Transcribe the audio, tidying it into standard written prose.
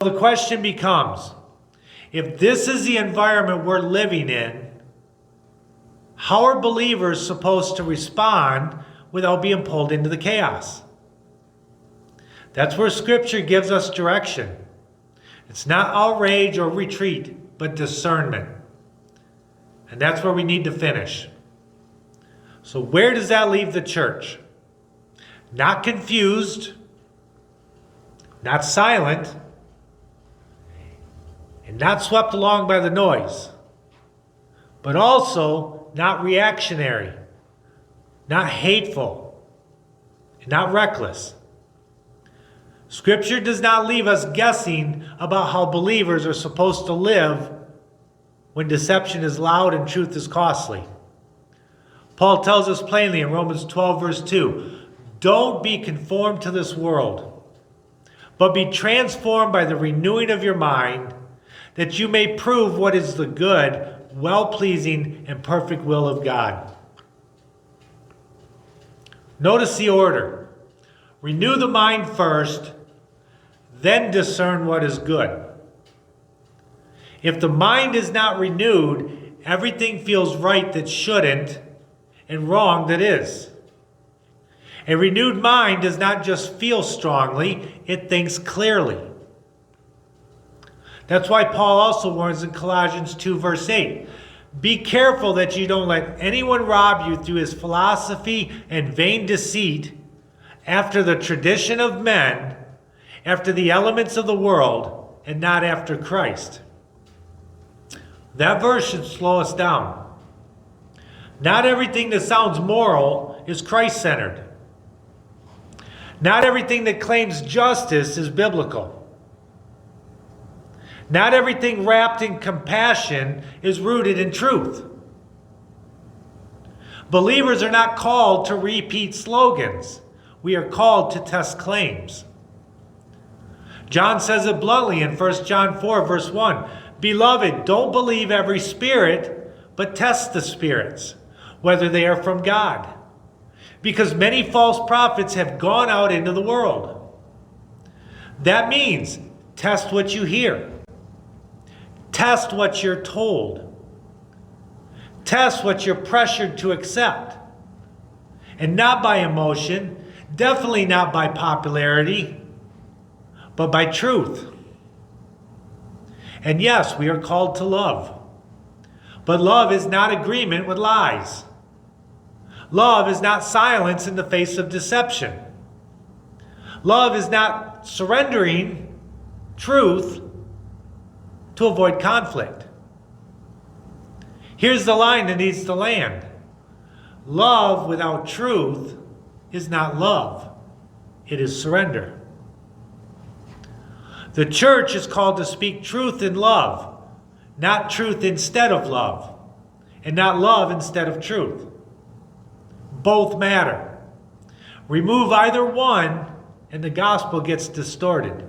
The question becomes, if this is the environment we're living in, how are believers supposed to respond without being pulled into the chaos? That's where Scripture gives us direction. It's not outrage or retreat, but discernment. And that's where we need to finish. So where does that leave the church? Not confused, not silent, and not swept along by the noise, but also not reactionary, not hateful, and not reckless. Scripture does not leave us guessing about how believers are supposed to live when deception is loud and truth is costly. Paul tells us plainly in Romans 12, verse 2, don't be conformed to this world, but be transformed by the renewing of your mind, that you may prove what is the good, well-pleasing, and perfect will of God. Notice the order. Renew the mind first, then discern what is good. If the mind is not renewed, everything feels right that shouldn't, and wrong that is. A renewed mind does not just feel strongly, it thinks clearly. That's why Paul also warns in Colossians 2, verse 8, be careful that you don't let anyone rob you through his philosophy and vain deceit, after the tradition of men, after the elements of the world, and not after Christ. That verse should slow us down. Not everything that sounds moral is Christ-centered. Not everything that claims justice is biblical. Not everything wrapped in compassion is rooted in truth. Believers are not called to repeat slogans. We are called to test claims. John says it bluntly in 1 John 4, verse 1. Beloved, don't believe every spirit, but test the spirits, whether they are from God. Because many false prophets have gone out into the world. That means test what you hear. Test what you're told. Test what you're pressured to accept. And not by emotion, definitely not by popularity, but by truth. And yes, we are called to love. But love is not agreement with lies. Love is not silence in the face of deception. Love is not surrendering truth to avoid conflict. Here's the line that needs to land. Love without truth is not love. It is surrender. The church is called to speak truth in love, not truth instead of love, and not love instead of truth. Both matter. Remove either one, and the gospel gets distorted.